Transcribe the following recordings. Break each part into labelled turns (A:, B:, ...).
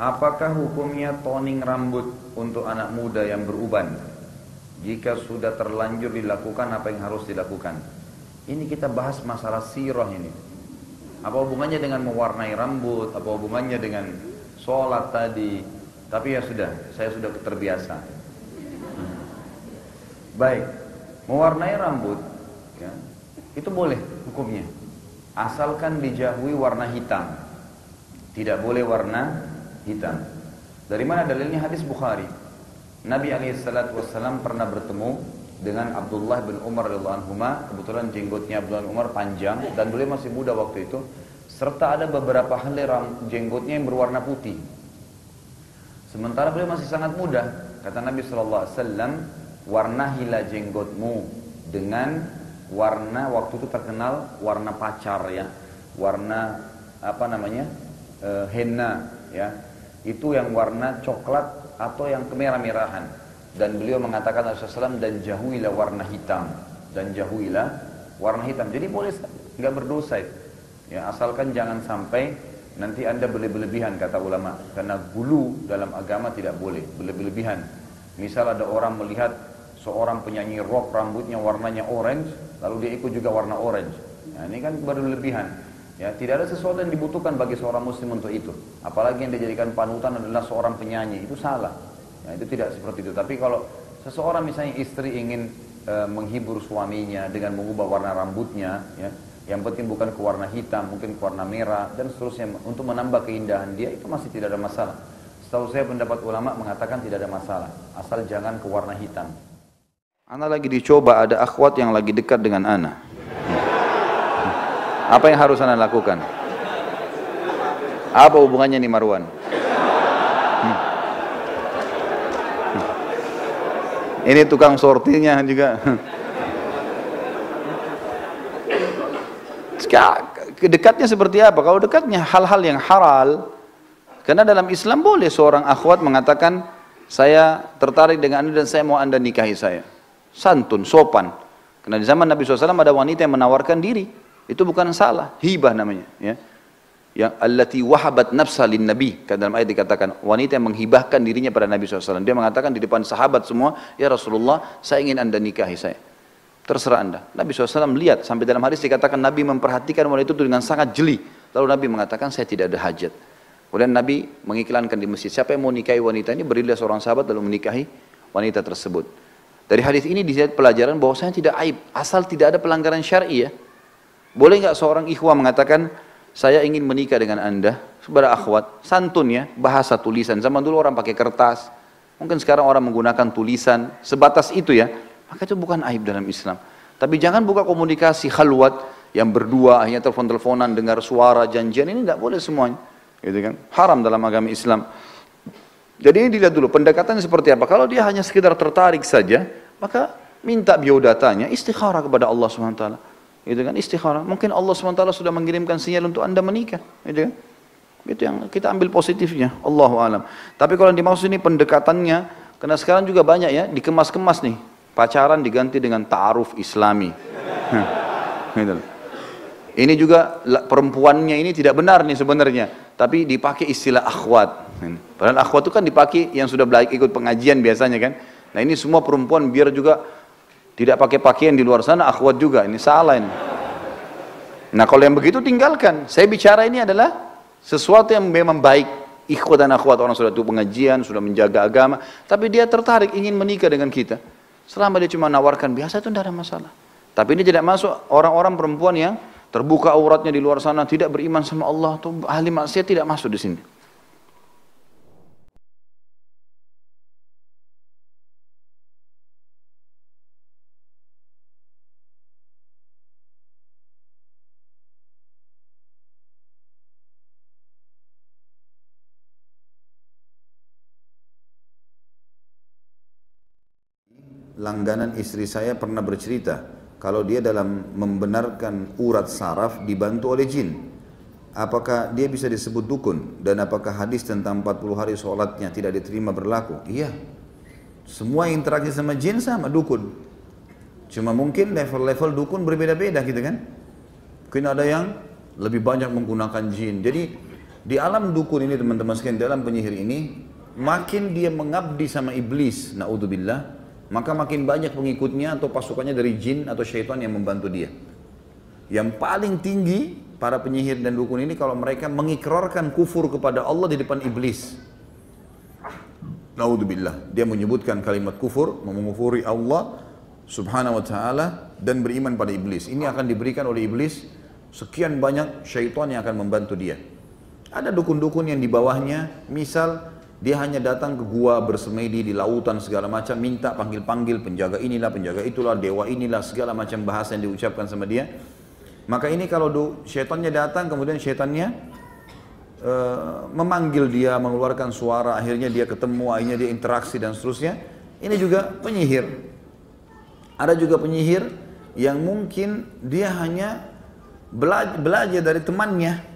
A: Apakah hukumnya toning rambut untuk anak muda yang beruban? Jika sudah terlanjur dilakukan, apa yang harus dilakukan? Ini kita bahas masalah sirah ini. Apa hubungannya dengan mewarnai rambut? Apa hubungannya dengan sholat tadi? Tapi ya sudah, saya sudah terbiasa. Baik, mewarnai rambut ya, itu boleh hukumnya. Asalkan dijauhi warna hitam. Tidak boleh warna hitam. Dari mana dalilnya? Hadis Bukhari. Nabi SAW pernah bertemu dengan Abdullah bin Umar radhiyallahu anhuma. Kebetulan jenggotnya Abdullah bin Umar panjang dan beliau masih muda waktu itu. Serta ada beberapa helai jenggotnya yang berwarna putih. Sementara beliau masih sangat muda. Kata Nabi SAW, warnahilah jenggotmu dengan warna, waktu itu terkenal warna pacar ya, warna apa namanya, henna ya, itu yang warna coklat atau yang kemerah-merahan. Dan beliau mengatakan Rasulullah SAW, dan jauhilah warna hitam, dan jauhilah warna hitam. Jadi boleh, nggak berdosa itu. Ya, asalkan jangan sampai nanti anda berlebihan, kata ulama, karena gulu dalam agama tidak boleh berlebihan. Misal ada orang melihat seorang penyanyi rock rambutnya warnanya orange, lalu dia ikut juga warna orange. Nah, ini kan berlebihan. Ya, tidak ada sesuatu yang dibutuhkan bagi seorang muslim untuk itu. Apalagi yang dijadikan panutan adalah seorang penyanyi, itu salah. Ya, itu tidak seperti itu. Tapi kalau seseorang misalnya istri ingin menghibur suaminya dengan mengubah warna rambutnya, ya, yang penting bukan ke warna hitam, mungkin ke warna merah dan seterusnya untuk menambah keindahan dia, itu masih tidak ada masalah. Setahu saya pendapat ulama mengatakan tidak ada masalah, asal jangan ke warna hitam. Ana lagi dicoba, ada akhwat yang lagi dekat dengan ana. Apa yang harus ana lakukan? Apa hubungannya nih Marwan? Ini tukang sortirnya juga. Dekatnya seperti apa? Kalau dekatnya hal-hal yang halal, karena dalam Islam boleh seorang akhwat mengatakan, saya tertarik dengan anda dan saya mau anda nikahi saya. Santun, sopan. Karena di zaman Nabi SAW ada wanita yang menawarkan diri. Itu bukan salah, hibah namanya. Ya. Yang allati wahabat nafsa lin Nabi. Dalam ayat dikatakan, wanita yang menghibahkan dirinya pada Nabi SAW. Dia mengatakan di depan sahabat semua, ya Rasulullah, saya ingin anda nikahi saya. Terserah anda. Nabi SAW melihat, sampai dalam hadis dikatakan Nabi memperhatikan wanita itu dengan sangat jeli. Lalu Nabi mengatakan, saya tidak ada hajat. Kemudian Nabi mengiklankan di masjid, siapa yang mau nikahi wanita ini, berilah seorang sahabat lalu menikahi wanita tersebut. Dari hadis ini dilihat pelajaran bahwasanya tidak aib, asal tidak ada pelanggaran syar'i ya. Boleh nggak seorang ikhwah mengatakan, saya ingin menikah dengan anda, kepada akhwat, santun ya, bahasa tulisan. Zaman dulu orang pakai kertas, mungkin sekarang orang menggunakan tulisan, sebatas itu ya. Maka itu bukan aib dalam Islam. Tapi jangan buka komunikasi khalwat yang berdua, akhirnya telepon-teleponan, dengar suara, janjian, ini tidak boleh semuanya. Gitu kan? Haram dalam agama Islam. Jadi ini dilihat dulu pendekatannya seperti apa. Kalau dia hanya sekedar tertarik saja, maka minta biodatanya, istikharah kepada Allah SWT. Gitu kan? Istikharah. Mungkin Allah SWT sudah mengirimkan sinyal untuk anda menikah. Gitu kan? Itu yang kita ambil positifnya. Allahu a'lam. Tapi kalau yang dimaksud ini pendekatannya, karena sekarang juga banyak ya dikemas-kemas nih. Pacaran diganti dengan ta'aruf Islami. Gitu. Ini juga perempuannya ini tidak benar nih sebenarnya, tapi dipakai istilah akhwat. Padahal akhwat itu kan dipakai yang sudah belajar ikut pengajian biasanya kan. Nah ini semua perempuan biar juga tidak pakai pakaian di luar sana akhwat juga. Ini salah ini. Nah kalau yang begitu tinggalkan. Saya bicara ini adalah sesuatu yang memang baik. Ikhwat dan akhwat, orang sudah itu pengajian, sudah menjaga agama, tapi dia tertarik ingin menikah dengan kita. Selama dia cuma nawarkan biasa itu tidak ada masalah. Tapi ini tidak masuk orang-orang perempuan yang terbuka auratnya di luar sana, tidak beriman sama Allah, tuh ahli maksiat, tidak masuk di sini. Langganan istri saya pernah bercerita, kalau dia dalam membenarkan urat saraf dibantu oleh jin. Apakah dia bisa disebut dukun? Dan apakah hadis tentang 40 hari sholatnya tidak diterima berlaku? Iya. Semua interaksi sama jin sama dukun. Cuma mungkin level-level dukun berbeda-beda gitu kan. Mungkin ada yang lebih banyak menggunakan jin. Jadi Di alam dukun ini teman-teman sekalian, dalam penyihir ini, makin dia mengabdi sama iblis, naudzubillah, maka makin banyak pengikutnya atau pasukannya dari jin atau syaitan yang membantu dia. Yang paling tinggi para penyihir dan dukun ini kalau mereka mengikrarkan kufur kepada Allah di depan iblis. Naudzubillah, dia menyebutkan kalimat kufur, mengufuri Allah subhanahu wa ta'ala dan beriman pada iblis. Ini akan diberikan oleh iblis sekian banyak syaitan yang akan membantu dia. Ada dukun-dukun yang di bawahnya, misal dia hanya datang ke gua bersemedi di lautan segala macam, minta panggil-panggil penjaga inilah, penjaga itulah, dewa inilah, segala macam bahasa yang diucapkan sama dia. Maka ini kalau syaitannya datang, kemudian syaitannya memanggil dia, mengeluarkan suara, akhirnya dia ketemu, akhirnya dia interaksi dan seterusnya. Ini juga penyihir. Ada juga penyihir yang mungkin dia hanya belajar dari temannya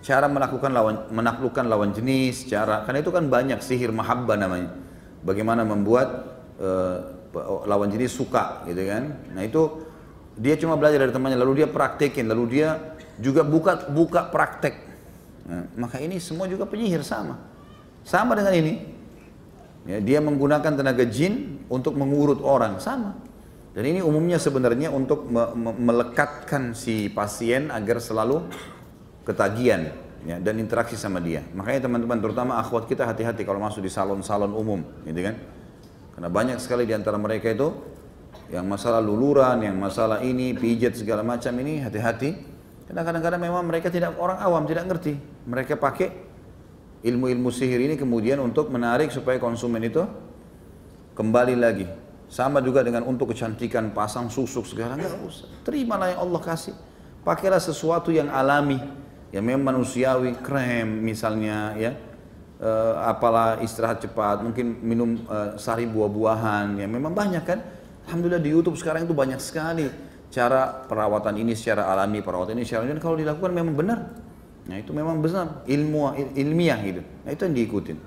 A: cara menaklukkan lawan jenis, karena itu kan banyak sihir mahabbah namanya. Bagaimana membuat lawan jenis suka, gitu kan? Nah itu dia cuma belajar dari temannya, lalu dia praktekin, lalu dia juga buka praktek. Nah, maka ini semua juga penyihir sama dengan ini. Ya, dia menggunakan tenaga jin untuk mengurut orang, sama. Dan ini umumnya sebenarnya untuk melekatkan si pasien agar selalu ketagihan, ya, dan interaksi sama dia. Makanya teman-teman, terutama akhwat kita, hati-hati kalau masuk di salon-salon umum, gitu kan? Karena banyak sekali di antara mereka itu yang masalah luluran, yang masalah ini, pijat segala macam ini, hati-hati. Karena kadang-kadang memang mereka orang awam tidak ngerti. Mereka pakai ilmu-ilmu sihir ini kemudian untuk menarik supaya konsumen itu kembali lagi. Sama juga dengan untuk kecantikan, pasang susuk segala, nggak usah. Terimalah yang Allah kasih. Pakailah sesuatu yang alami, yang memang manusiawi, krem misalnya, ya, apalah istirahat cepat, mungkin minum sari buah-buahan, yang memang banyak kan. Alhamdulillah di YouTube sekarang itu banyak sekali cara perawatan ini secara alami, perawatan ini secara alami, kalau dilakukan memang benar. Nah itu memang benar, ilmiah gitu. Nah itu yang diikutin.